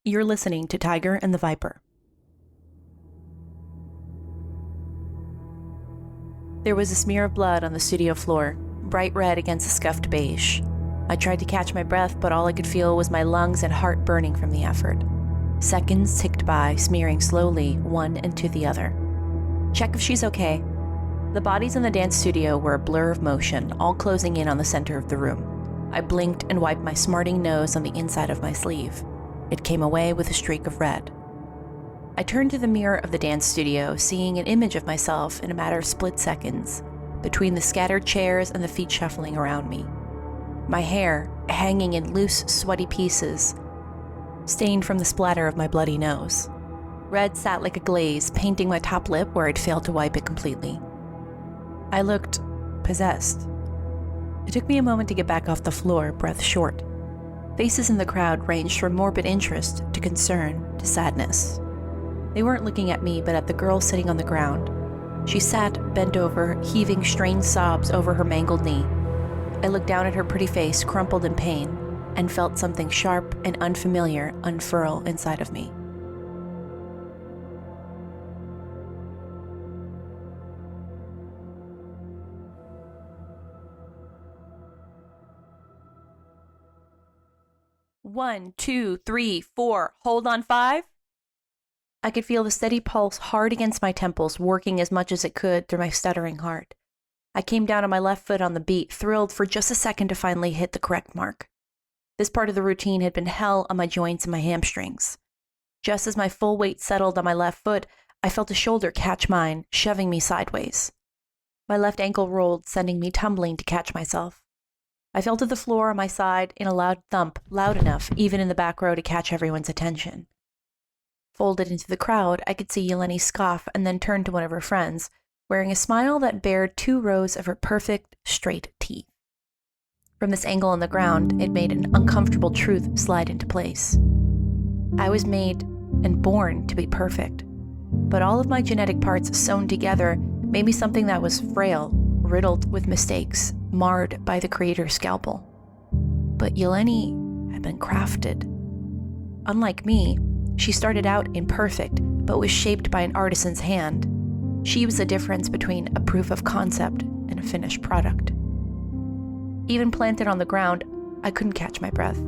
You're listening to Tiger and the Viper. There was a smear of blood on the studio floor, bright red against a scuffed beige. I tried to catch my breath, but all I could feel was my lungs and heart burning from the effort. Seconds ticked by, smearing slowly, one into the other. Check if she's okay. The bodies in the dance studio were a blur of motion, all closing in on the center of the room. I blinked and wiped my smarting nose on the inside of my sleeve. It came away with a streak of red. I turned to the mirror of the dance studio, seeing an image of myself in a matter of split seconds, between the scattered chairs and the feet shuffling around me. My hair, hanging in loose, sweaty pieces, stained from the splatter of my bloody nose. Red sat like a glaze, painting my top lip where I'd failed to wipe it completely. I looked possessed. It took me a moment to get back off the floor, breath short. Faces in the crowd ranged from morbid interest to concern to sadness. They weren't looking at me, but at the girl sitting on the ground. She sat, bent over, heaving strained sobs over her mangled knee. I looked down at her pretty face, crumpled in pain, and felt something sharp and unfamiliar unfurl inside of me. One, two, three, four, hold on 5. I could feel the steady pulse hard against my temples, working as much as it could through my stuttering heart. I came down on my left foot on the beat, thrilled for just a second to finally hit the correct mark. This part of the routine had been hell on my joints and my hamstrings. Just as my full weight settled on my left foot, I felt a shoulder catch mine, shoving me sideways. My left ankle rolled, sending me tumbling to catch myself. I fell to the floor on my side in a loud thump, loud enough, even in the back row, to catch everyone's attention. Folded into the crowd, I could see Yeleni scoff and then turn to one of her friends, wearing a smile that bared 2 rows of her perfect, straight teeth. From this angle on the ground, it made an uncomfortable truth slide into place. I was made and born to be perfect, but all of my genetic parts sewn together made me something that was frail, riddled with mistakes, marred by the Creator's scalpel. But Yeleni had been crafted. Unlike me, she started out imperfect, but was shaped by an artisan's hand. She was the difference between a proof of concept and a finished product. Even planted on the ground, I couldn't catch my breath.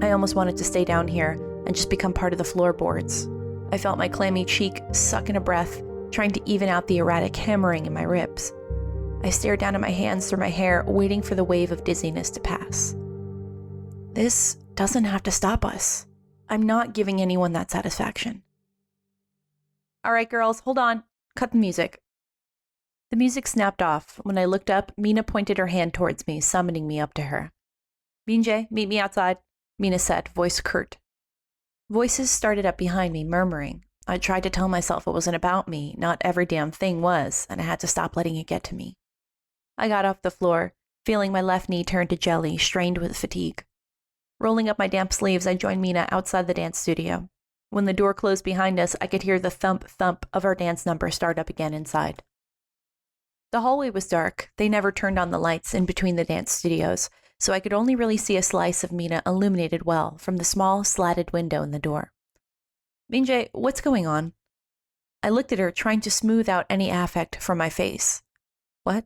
I almost wanted to stay down here and just become part of the floorboards. I felt my clammy cheek suck in a breath, trying to even out the erratic hammering in my ribs. I stared down at my hands through my hair, waiting for the wave of dizziness to pass. This doesn't have to stop us. I'm not giving anyone that satisfaction. All right, girls, hold on. Cut the music. The music snapped off. When I looked up, Mina pointed her hand towards me, summoning me up to her. Binjay, meet me outside, Mina said, voice curt. Voices started up behind me, murmuring. I tried to tell myself it wasn't about me, not every damn thing was, and I had to stop letting it get to me. I got off the floor, feeling my left knee turn to jelly, strained with fatigue. Rolling up my damp sleeves, I joined Mina outside the dance studio. When the door closed behind us, I could hear the thump-thump of our dance number start up again inside. The hallway was dark. They never turned on the lights in between the dance studios, so I could only really see a slice of Mina illuminated well from the small, slatted window in the door. Binjay, what's going on? I looked at her, trying to smooth out any affect from my face. What?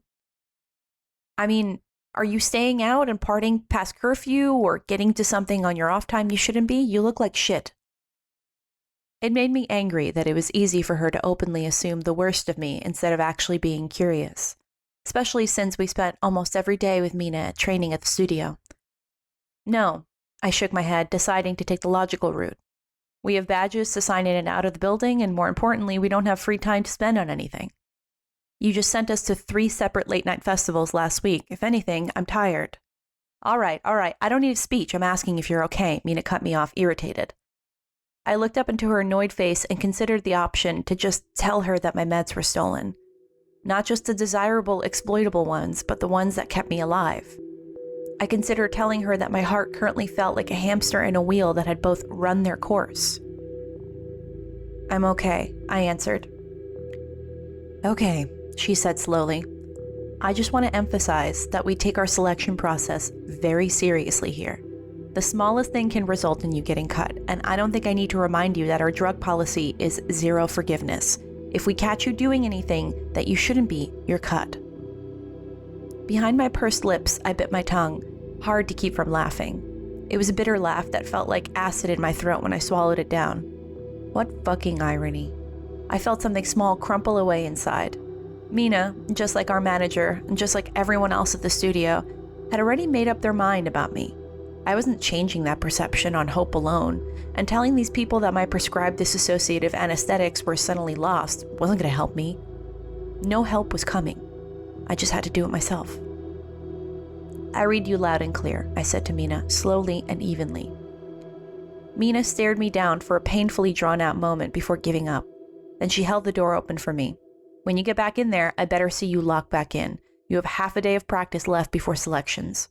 I mean, are you staying out and partying past curfew or getting to something on your off time you shouldn't be? You look like shit. It made me angry that it was easy for her to openly assume the worst of me instead of actually being curious, especially since we spent almost every day with Mina at training at the studio. No, I shook my head, deciding to take the logical route. We have badges to sign in and out of the building, and more importantly, we don't have free time to spend on anything. You just sent us to 3 separate late-night festivals last week. If anything, I'm tired. All right. I don't need a speech. I'm asking if you're okay, Mina cut me off, irritated. I looked up into her annoyed face and considered the option to just tell her that my meds were stolen. Not just the desirable, exploitable ones, but the ones that kept me alive. I considered telling her that my heart currently felt like a hamster in a wheel that had both run their course. I'm okay, I answered. Okay, she said slowly. I just want to emphasize that we take our selection process very seriously here. The smallest thing can result in you getting cut, and I don't think I need to remind you that our drug policy is zero forgiveness. If we catch you doing anything that you shouldn't be, you're cut. Behind my pursed lips, I bit my tongue, hard to keep from laughing. It was a bitter laugh that felt like acid in my throat when I swallowed it down. What fucking irony. I felt something small crumple away inside. Mina, just like our manager, and just like everyone else at the studio, had already made up their mind about me. I wasn't changing that perception on hope alone, and telling these people that my prescribed dissociative anesthetics were suddenly lost wasn't going to help me. No help was coming. I just had to do it myself. I read you loud and clear, I said to Mina, slowly and evenly. Mina stared me down for a painfully drawn-out moment before giving up. Then she held the door open for me. When you get back in there, I better see you locked back in. You have half a day of practice left before selections.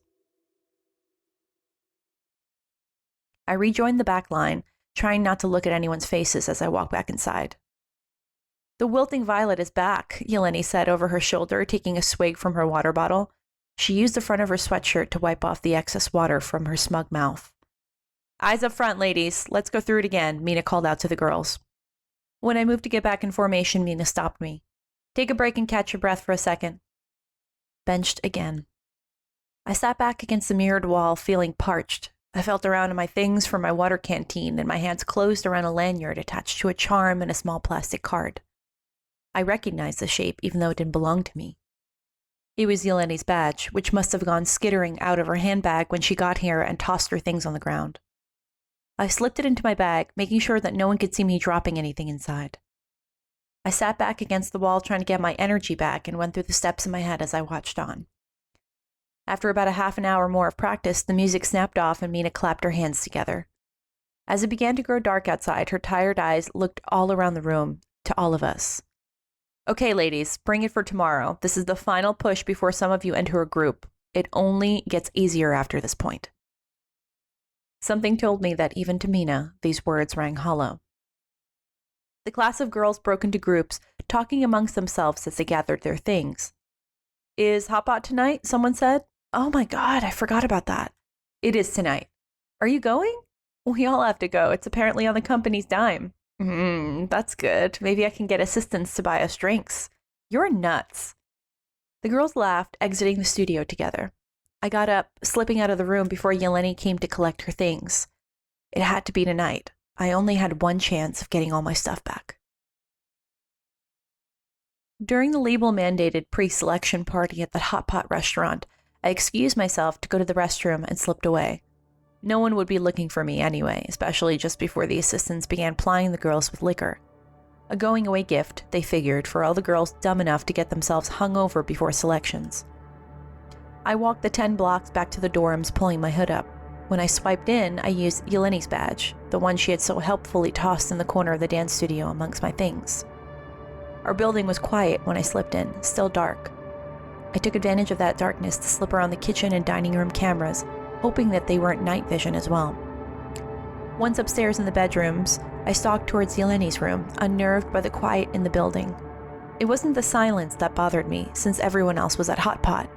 I rejoined the back line, trying not to look at anyone's faces as I walked back inside. The wilting violet is back, Yeleni said over her shoulder, taking a swig from her water bottle. She used the front of her sweatshirt to wipe off the excess water from her smug mouth. Eyes up front, ladies. Let's go through it again, Mina called out to the girls. When I moved to get back in formation, Mina stopped me. Take a break and catch your breath for a second. Benched again. I sat back against the mirrored wall, feeling parched. I felt around in my things for my water canteen, and my hands closed around a lanyard attached to a charm and a small plastic card. I recognized the shape, even though it didn't belong to me. It was Yeleni's badge, which must have gone skittering out of her handbag when she got here and tossed her things on the ground. I slipped it into my bag, making sure that no one could see me dropping anything inside. I sat back against the wall trying to get my energy back and went through the steps in my head as I watched on. After about a half an hour more of practice, the music snapped off and Mina clapped her hands together. As it began to grow dark outside, her tired eyes looked all around the room, to all of us. Okay, ladies, bring it for tomorrow. This is the final push before some of you enter a group. It only gets easier after this point. Something told me that even to Mina, these words rang hollow. The class of girls broke into groups, talking amongst themselves as they gathered their things. Is Hotpot tonight? Someone said. Oh my God, I forgot about that. It is tonight. Are you going? We all have to go. It's apparently on the company's dime. That's good. Maybe I can get assistants to buy us drinks. You're nuts. The girls laughed, exiting the studio together. I got up, slipping out of the room before Yeleni came to collect her things. It had to be tonight. I only had one chance of getting all my stuff back. During the label-mandated pre-selection party at the Hot Pot restaurant, I excused myself to go to the restroom and slipped away. No one would be looking for me anyway, especially just before the assistants began plying the girls with liquor. A going-away gift, they figured, for all the girls dumb enough to get themselves hung over before selections. I walked the 10 blocks back to the dorms, pulling my hood up. When I swiped in, I used Yeleni's badge, the one she had so helpfully tossed in the corner of the dance studio amongst my things. Our building was quiet when I slipped in, still dark. I took advantage of that darkness to slip around the kitchen and dining room cameras, hoping that they weren't night vision as well. Once upstairs in the bedrooms, I stalked towards Yeleni's room, unnerved by the quiet in the building. It wasn't the silence that bothered me, since everyone else was at Hot Pot.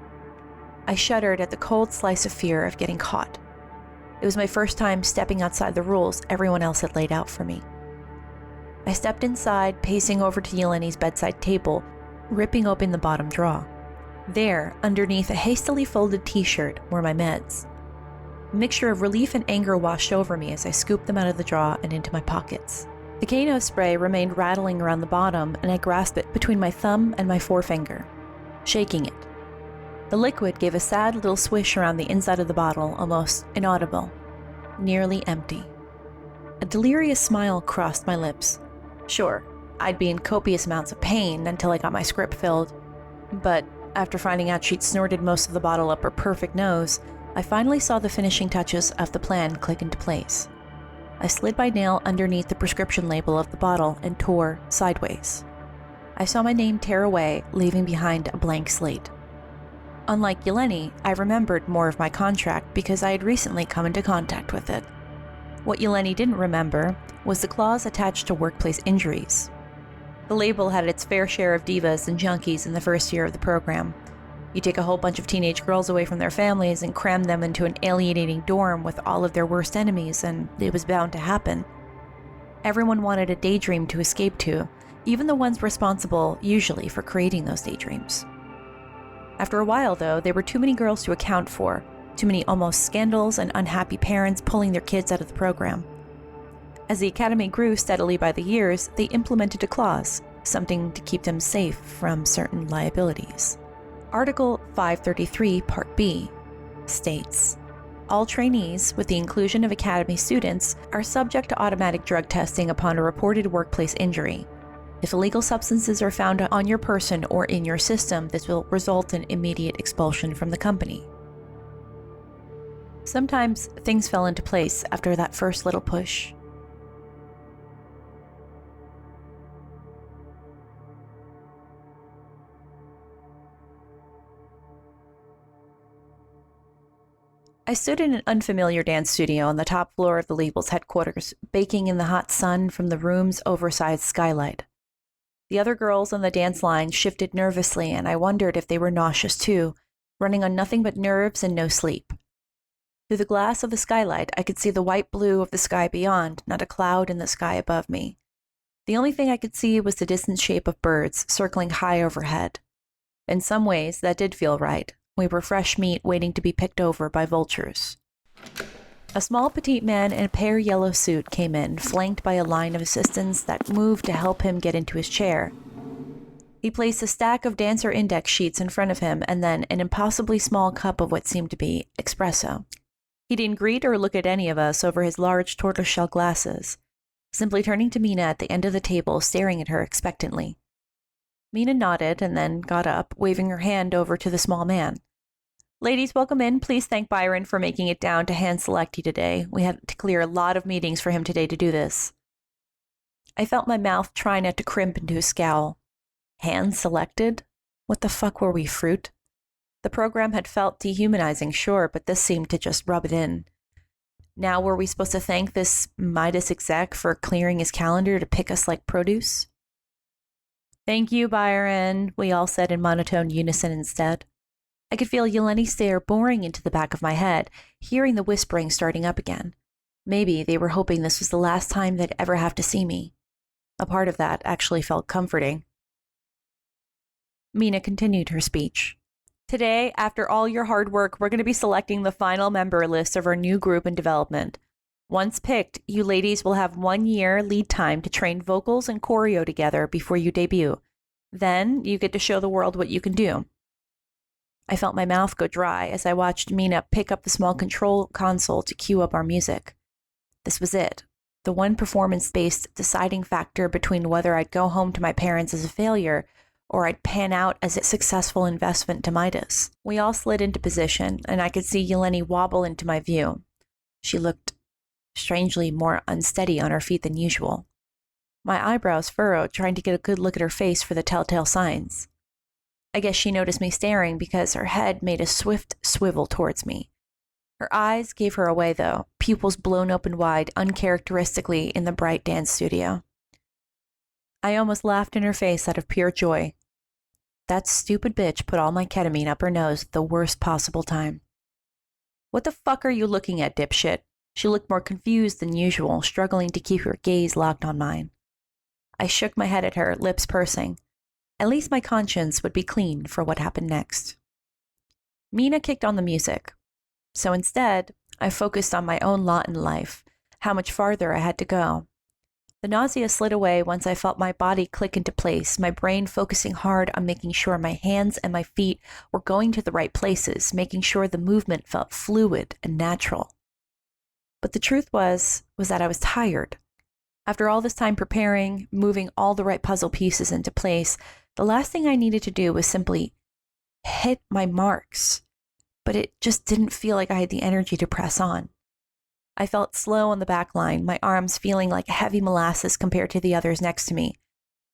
I shuddered at the cold slice of fear of getting caught. It was my first time stepping outside the rules everyone else had laid out for me. I stepped inside, pacing over to Yeleni's bedside table, ripping open the bottom drawer. There, underneath a hastily folded t-shirt, were my meds. A mixture of relief and anger washed over me as I scooped them out of the drawer and into my pockets. The Kano spray remained rattling around the bottom, and I grasped it between my thumb and my forefinger, shaking it. The liquid gave a sad little swish around the inside of the bottle, almost inaudible, nearly empty. A delirious smile crossed my lips. Sure, I'd be in copious amounts of pain until I got my script filled, but after finding out she'd snorted most of the bottle up her perfect nose, I finally saw the finishing touches of the plan click into place. I slid my nail underneath the prescription label of the bottle and tore sideways. I saw my name tear away, leaving behind a blank slate. Unlike Yeleni, I remembered more of my contract because I had recently come into contact with it. What Yeleni didn't remember was the clause attached to workplace injuries. The label had its fair share of divas and junkies in the first year of the program. You take a whole bunch of teenage girls away from their families and cram them into an alienating dorm with all of their worst enemies, and it was bound to happen. Everyone wanted a daydream to escape to, even the ones responsible, usually, for creating those daydreams. After a while, though, there were too many girls to account for, too many almost scandals and unhappy parents pulling their kids out of the program. As the academy grew steadily by the years, they implemented a clause, something to keep them safe from certain liabilities. Article 533, Part B, states, all trainees, with the inclusion of academy students, are subject to automatic drug testing upon a reported workplace injury. If illegal substances are found on your person or in your system, this will result in immediate expulsion from the company. Sometimes things fell into place after that first little push. I stood in an unfamiliar dance studio on the top floor of the label's headquarters, baking in the hot sun from the room's oversized skylight. The other girls on the dance line shifted nervously, and I wondered if they were nauseous too, running on nothing but nerves and no sleep. Through the glass of the skylight, I could see the white blue of the sky beyond, not a cloud in the sky above me. The only thing I could see was the distant shape of birds circling high overhead. In some ways, that did feel right. We were fresh meat waiting to be picked over by vultures. A small petite man in a pear yellow suit came in, flanked by a line of assistants that moved to help him get into his chair. He placed a stack of dancer index sheets in front of him and then an impossibly small cup of what seemed to be espresso. He didn't greet or look at any of us over his large tortoiseshell glasses, simply turning to Mina at the end of the table, staring at her expectantly. Mina nodded and then got up, waving her hand over to the small man. Ladies, welcome in. Please thank Byron for making it down to hand select you today. We had to clear a lot of meetings for him today to do this. I felt my mouth try not to crimp into a scowl. Hand selected? What the fuck were we, fruit? The program had felt dehumanizing, sure, but this seemed to just rub it in. Now were we supposed to thank this Midas exec for clearing his calendar to pick us like produce? Thank you, Byron, we all said in monotone unison instead. I could feel Yeleni's stare boring into the back of my head, hearing the whispering starting up again. Maybe they were hoping this was the last time they'd ever have to see me. A part of that actually felt comforting. Mina continued her speech. Today, after all your hard work, we're going to be selecting the final member list of our new group in development. Once picked, you ladies will have 1 year lead time to train vocals and choreo together before you debut. Then, you get to show the world what you can do. I felt my mouth go dry as I watched Mina pick up the small control console to cue up our music. This was it, the one performance-based deciding factor between whether I'd go home to my parents as a failure or I'd pan out as a successful investment to Midas. We all slid into position, and I could see Yeleni wobble into my view. She looked strangely more unsteady on her feet than usual. My eyebrows furrowed, trying to get a good look at her face for the telltale signs. I guess she noticed me staring because her head made a swift swivel towards me. Her eyes gave her away, though, pupils blown open wide, uncharacteristically in the bright dance studio. I almost laughed in her face out of pure joy. That stupid bitch put all my ketamine up her nose at the worst possible time. What the fuck are you looking at, dipshit? She looked more confused than usual, struggling to keep her gaze locked on mine. I shook my head at her, lips pursing. At least my conscience would be clean for what happened next. Mina kicked on the music. So instead, I focused on my own lot in life, how much farther I had to go. The nausea slid away once I felt my body click into place, my brain focusing hard on making sure my hands and my feet were going to the right places, making sure the movement felt fluid and natural. But the truth was that I was tired. After all this time preparing, moving all the right puzzle pieces into place, the last thing I needed to do was simply hit my marks. But it just didn't feel like I had the energy to press on. I felt slow on the back line, my arms feeling like heavy molasses compared to the others next to me.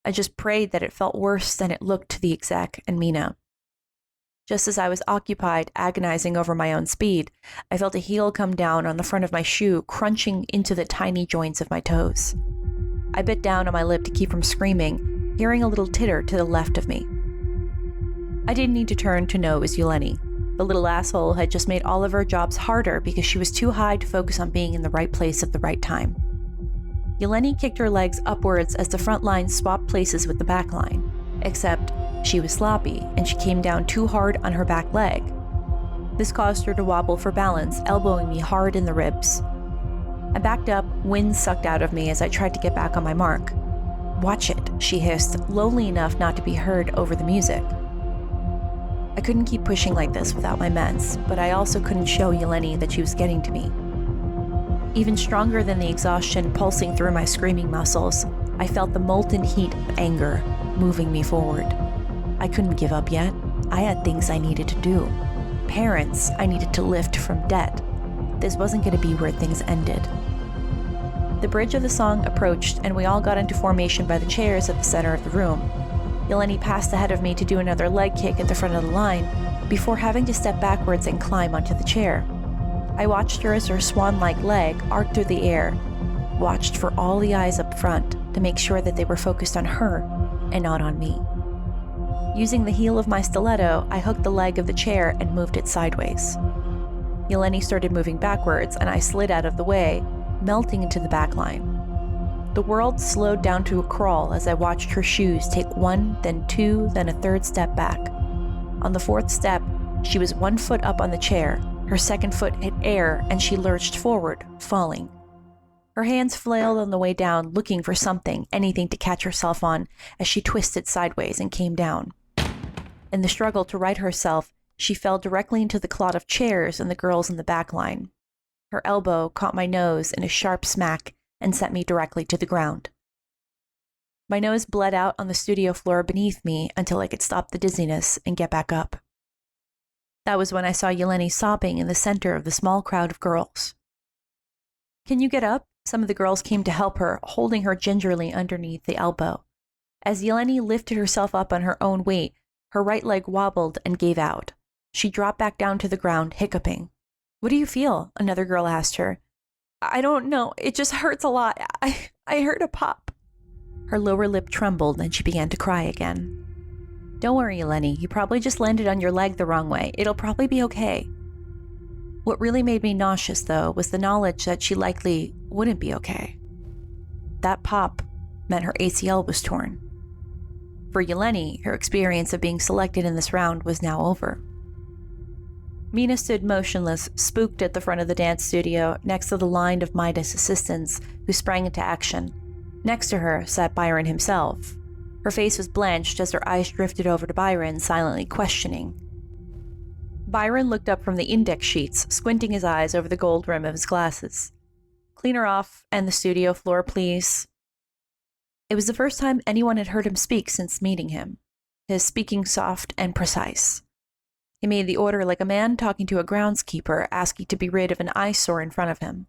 I just prayed that it felt worse than it looked to the exec and Mina. Just as I was occupied, agonizing over my own speed, I felt a heel come down on the front of my shoe, crunching into the tiny joints of my toes. I bit down on my lip to keep from screaming, hearing a little titter to the left of me. I didn't need to turn to know it was Yeleni. The little asshole had just made all of our jobs harder because she was too high to focus on being in the right place at the right time. Yeleni kicked her legs upwards as the front line swapped places with the back line, except she was sloppy and she came down too hard on her back leg. This caused her to wobble for balance, elbowing me hard in the ribs. I backed up, wind sucked out of me as I tried to get back on my mark. "Watch it," she hissed, lowly enough not to be heard over the music. I couldn't keep pushing like this without my meds, but I also couldn't show Yeleni that she was getting to me. Even stronger than the exhaustion pulsing through my screaming muscles, I felt the molten heat of anger moving me forward. I couldn't give up yet. I had things I needed to do. Parents I needed to lift from debt. This wasn't going to be where things ended. The bridge of the song approached, and we all got into formation by the chairs at the center of the room. Yeleni passed ahead of me to do another leg kick at the front of the line before having to step backwards and climb onto the chair. I watched her as her swan-like leg arced through the air, watched for all the eyes up front to make sure that they were focused on her and not on me. Using the heel of my stiletto, I hooked the leg of the chair and moved it sideways. Yeleni started moving backwards, and I slid out of the way, melting into the back line. The world slowed down to a crawl as I watched her shoes take one, then two, then a third step back. On the fourth step, she was 1 foot up on the chair, her second foot hit air, and she lurched forward, falling. Her hands flailed on the way down, looking for something, anything to catch herself on, as she twisted sideways and came down. In the struggle to right herself, she fell directly into the clot of chairs and the girls in the back line. Her elbow caught my nose in a sharp smack and sent me directly to the ground. My nose bled out on the studio floor beneath me until I could stop the dizziness and get back up. That was when I saw Yeleni sobbing in the center of the small crowd of girls. "Can you get up?" Some of the girls came to help her, holding her gingerly underneath the elbow. As Yeleni lifted herself up on her own weight, her right leg wobbled and gave out. She dropped back down to the ground, hiccuping. "What do you feel?" another girl asked her. "I don't know. It just hurts a lot. I heard a pop." Her lower lip trembled and she began to cry again. "Don't worry, Yeleni. You probably just landed on your leg the wrong way. It'll probably be okay." What really made me nauseous, though, was the knowledge that she likely wouldn't be okay. That pop meant her ACL was torn. For Yeleni, her experience of being selected in this round was now over. Mina stood motionless, spooked at the front of the dance studio, next to the line of Midas assistants who sprang into action. Next to her sat Byron himself. Her face was blanched as her eyes drifted over to Byron, silently questioning. Byron looked up from the index sheets, squinting his eyes over the gold rim of his glasses. "Clean her off, and the studio floor, please." It was the first time anyone had heard him speak since meeting him, his speaking soft and precise. He made the order like a man talking to a groundskeeper asking to be rid of an eyesore in front of him.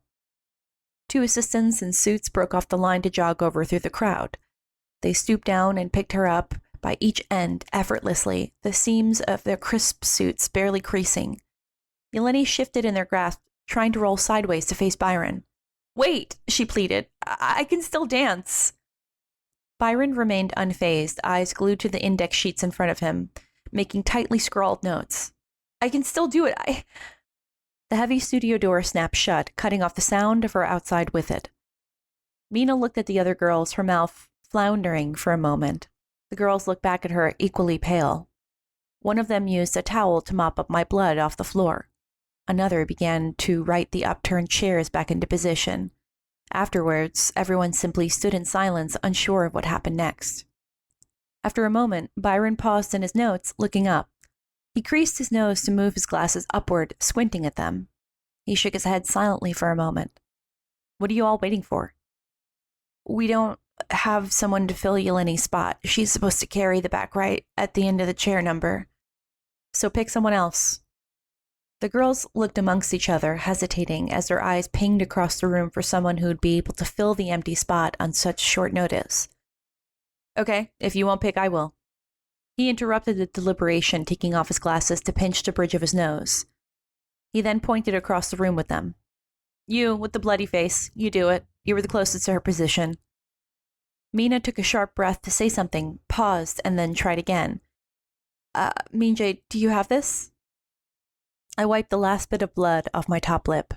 2 assistants in suits broke off the line to jog over through the crowd. They stooped down and picked her up by each end effortlessly, the seams of their crisp suits barely creasing. Yeleni shifted in their grasp, trying to roll sideways to face Byron. "Wait," she pleaded. I can still dance." Byron remained unfazed, eyes glued to the index sheets in front of him, making tightly scrawled notes. "I can still do it. The heavy studio door snapped shut, cutting off the sound of her outside with it. Mina looked at the other girls, her mouth floundering for a moment. The girls looked back at her, equally pale. One of them used a towel to mop up my blood off the floor. Another began to right the upturned chairs back into position. Afterwards, everyone simply stood in silence, unsure of what happened next. After a moment, Byron paused in his notes, looking up. He creased his nose to move his glasses upward, squinting at them. He shook his head silently for a moment. "What are you all waiting for?" "We don't have someone to fill Yeleni's spot. She's supposed to carry the back right at the end of the chair number. So pick someone else." The girls looked amongst each other, hesitating as their eyes pinged across the room for someone who would be able to fill the empty spot on such short notice. "Okay, if you won't pick, I will." He interrupted the deliberation, taking off his glasses to pinch the bridge of his nose. He then pointed across the room with them. "You, with the bloody face, you do it. You were the closest to her position." Mina took a sharp breath to say something, paused, and then tried again. Minjay, do you have this? I wiped the last bit of blood off my top lip.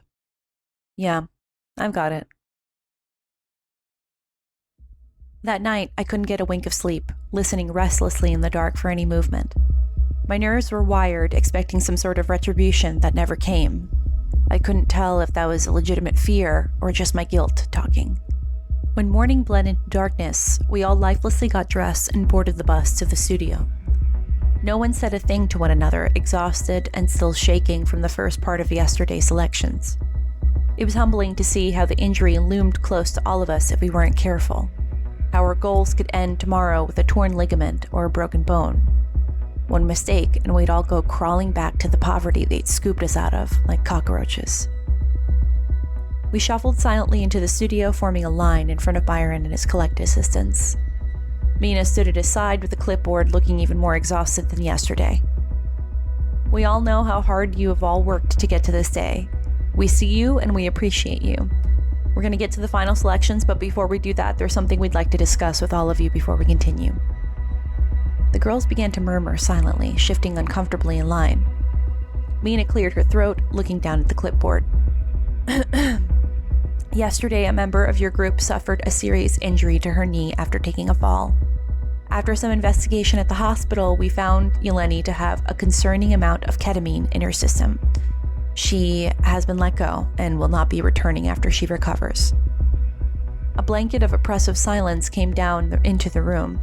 Yeah, I've got it. That night, I couldn't get a wink of sleep, listening restlessly in the dark for any movement. My nerves were wired, expecting some sort of retribution that never came. I couldn't tell if that was a legitimate fear or just my guilt talking. When morning bled into darkness, we all lifelessly got dressed and boarded the bus to the studio. No one said a thing to one another, exhausted and still shaking from the first part of yesterday's elections. It was humbling to see how the injury loomed close to all of us if we weren't careful. How our goals could end tomorrow with a torn ligament or a broken bone. One mistake, and we'd all go crawling back to the poverty they'd scooped us out of, like cockroaches. We shuffled silently into the studio, forming a line in front of Byron and his collect assistants. Mina stood at his side with a clipboard, looking even more exhausted than yesterday. We all know how hard you have all worked to get to this day. We see you and we appreciate you. We're going to get to the final selections, but before we do that, there's something we'd like to discuss with all of you before we continue. The girls began to murmur silently, shifting uncomfortably in line. Mina cleared her throat, looking down at the clipboard. Yesterday, a member of your group suffered a serious injury to her knee after taking a fall. After some investigation at the hospital, we found Yeleni to have a concerning amount of ketamine in her system. She has been let go and will not be returning after she recovers. A blanket of oppressive silence came down into the room.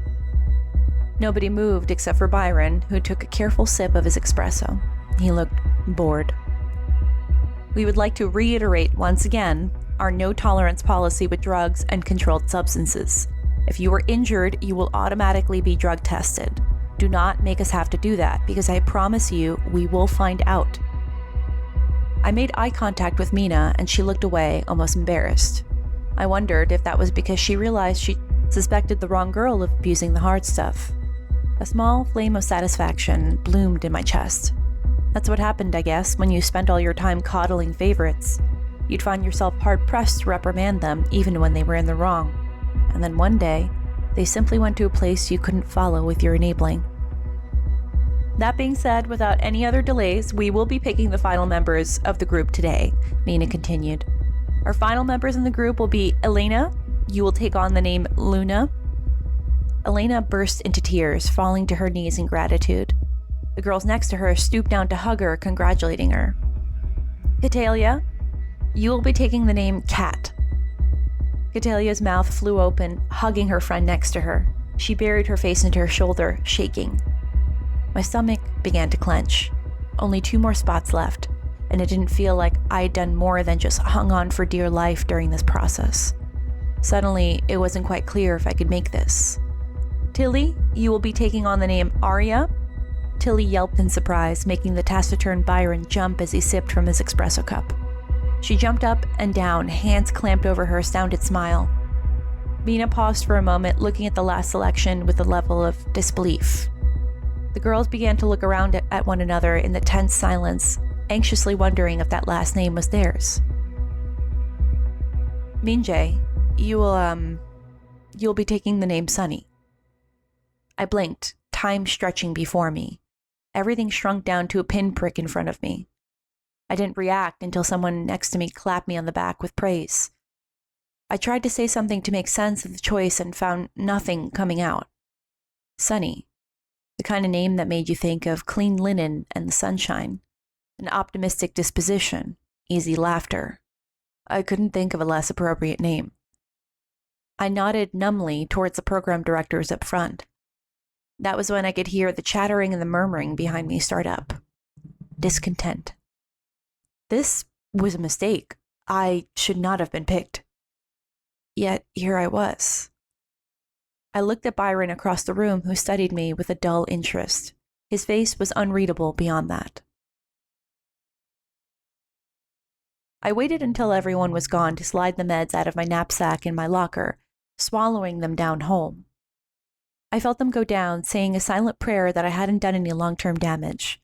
Nobody moved except for Byron, who took a careful sip of his espresso. He looked bored. We would like to reiterate once again our no-tolerance policy with drugs and controlled substances. If you are injured, you will automatically be drug tested. Do not make us have to do that, because I promise you, we will find out. I made eye contact with Mina, and she looked away, almost embarrassed. I wondered if that was because she realized she suspected the wrong girl of abusing the hard stuff. A small flame of satisfaction bloomed in my chest. That's what happened, I guess, when you spent all your time coddling favorites. You'd find yourself hard-pressed to reprimand them, even when they were in the wrong. And then one day, they simply went to a place you couldn't follow with your enabling. That being said, without any other delays, we will be picking the final members of the group today, Mina continued. Our final members in the group will be Elena. You will take on the name Luna. Elena burst into tears, falling to her knees in gratitude. The girls next to her stooped down to hug her, congratulating her. Catalia, you will be taking the name Cat. Catalia's mouth flew open, hugging her friend next to her. She buried her face into her shoulder, shaking. My stomach began to clench. Only 2 more spots left, and it didn't feel like I'd done more than just hung on for dear life during this process. Suddenly, it wasn't quite clear if I could make this. Tilly, you will be taking on the name Arya. Tilly yelped in surprise, making the taciturn Byron jump as he sipped from his espresso cup. She jumped up and down, hands clamped over her astounded smile. Mina paused for a moment, looking at the last selection with a level of disbelief. The girls began to look around at one another in the tense silence, anxiously wondering if that last name was theirs. Minjay, you'll be taking the name Sunny. I blinked, time stretching before me. Everything shrunk down to a pinprick in front of me. I didn't react until someone next to me clapped me on the back with praise. I tried to say something to make sense of the choice and found nothing coming out. Sunny, the kind of name that made you think of clean linen and the sunshine, an optimistic disposition, easy laughter. I couldn't think of a less appropriate name. I nodded numbly towards the program directors up front. That was when I could hear the chattering and the murmuring behind me start up. Discontent. This was a mistake. I should not have been picked. Yet here I was. I looked at Byron across the room, who studied me with a dull interest. His face was unreadable beyond that. I waited until everyone was gone to slide the meds out of my knapsack in my locker, swallowing them down home. I felt them go down, saying a silent prayer that I hadn't done any long-term damage.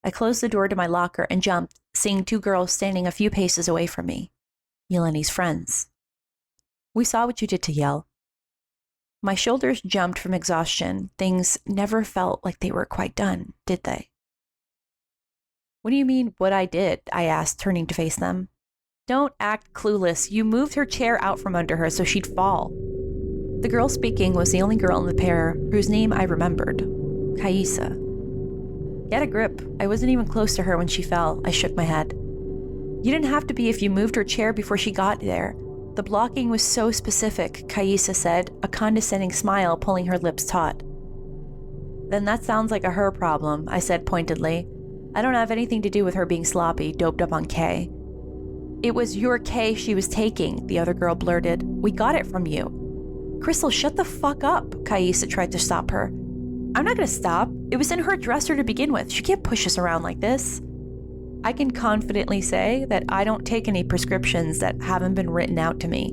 I closed the door to my locker and jumped, seeing 2 girls standing a few paces away from me. Yeleni's friends. We saw what you did to Yel. My shoulders jumped from exhaustion. Things never felt like they were quite done, did they? What do you mean, what I did? I asked, turning to face them. Don't act clueless. You moved her chair out from under her so she'd fall. The girl speaking was the only girl in the pair whose name I remembered. Kaisa. Get a grip. I wasn't even close to her when she fell. I shook my head. You didn't have to be if you moved her chair before she got there. The blocking was so specific, Kaisa said, a condescending smile pulling her lips taut. Then that sounds like a her problem, I said pointedly. I don't have anything to do with her being sloppy, doped up on K. It was your K she was taking, the other girl blurted. We got it from you. Crystal, shut the fuck up, Kaisa tried to stop her. I'm not gonna stop. It was in her dresser to begin with. She can't push us around like this. I can confidently say that I don't take any prescriptions that haven't been written out to me,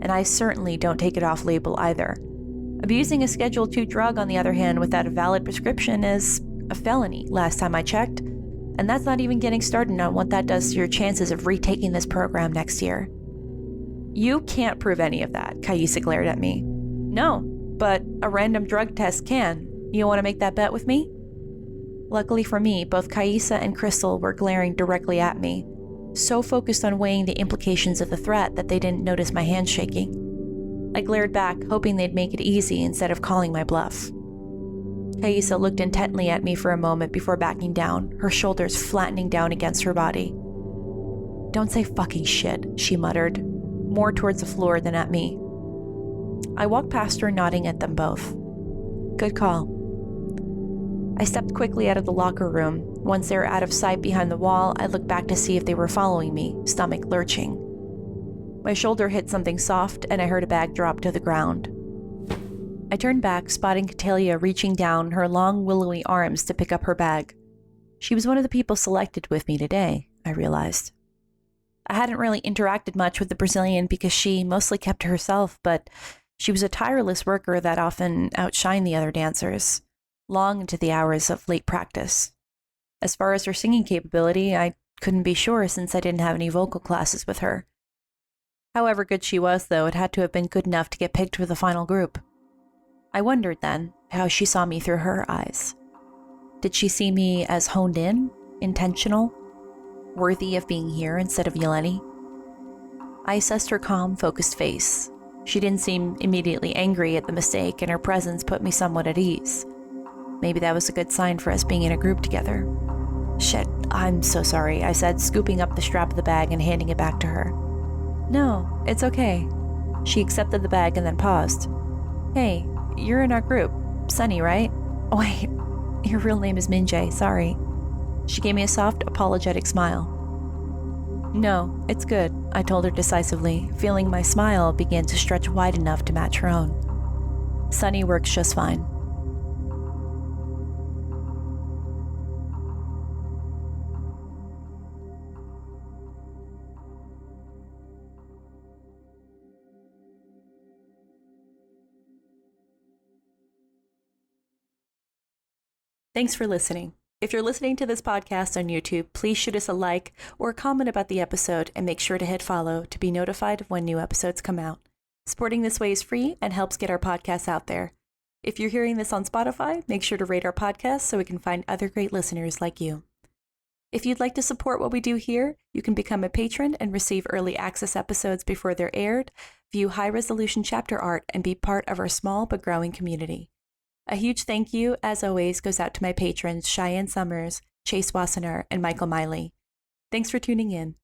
and I certainly don't take it off label either. Abusing a Schedule II drug, on the other hand, without a valid prescription is a felony, last time I checked, and that's not even getting started on what that does to your chances of retaking this program next year. You can't prove any of that, Kaisa glared at me. No, but a random drug test can. You want to make that bet with me? Luckily for me, both Kaisa and Crystal were glaring directly at me, so focused on weighing the implications of the threat that they didn't notice my hands shaking. I glared back, hoping they'd make it easy instead of calling my bluff. Kaisa looked intently at me for a moment before backing down, her shoulders flattening down against her body. Don't say fucking shit, she muttered, more towards the floor than at me. I walked past her, nodding at them both. Good call. I stepped quickly out of the locker room. Once they were out of sight behind the wall, I looked back to see if they were following me, stomach lurching. My shoulder hit something soft, and I heard a bag drop to the ground. I turned back, spotting Catalia reaching down her long, willowy arms to pick up her bag. She was one of the people selected with me today, I realized. I hadn't really interacted much with the Brazilian because she mostly kept to herself, but she was a tireless worker that often outshined the other dancers, long into the hours of late practice. As far as her singing capability, I couldn't be sure since I didn't have any vocal classes with her. However good she was, though, it had to have been good enough to get picked for the final group. I wondered, then, how she saw me through her eyes. Did she see me as honed in, intentional, worthy of being here instead of Yeleni? I assessed her calm, focused face. She didn't seem immediately angry at the mistake, and her presence put me somewhat at ease. Maybe that was a good sign for us being in a group together. Shit, I'm so sorry, I said, scooping up the strap of the bag and handing it back to her. No, it's okay. She accepted the bag and then paused. Hey, you're in our group. Sunny, right? Oh, wait, your real name is Minjae, sorry. She gave me a soft, apologetic smile. No, it's good, I told her decisively, feeling my smile begin to stretch wide enough to match her own. Sunny works just fine. Thanks for listening. If you're listening to this podcast on YouTube, please shoot us a like or a comment about the episode and make sure to hit follow to be notified of when new episodes come out. Supporting this way is free and helps get our podcasts out there. If you're hearing this on Spotify, make sure to rate our podcast so we can find other great listeners like you. If you'd like to support what we do here, you can become a patron and receive early access episodes before they're aired, view high-resolution chapter art, and be part of our small but growing community. A huge thank you, as always, goes out to my patrons Cheyenne Summers, Chase Wassenar, and Michael Miley. Thanks for tuning in.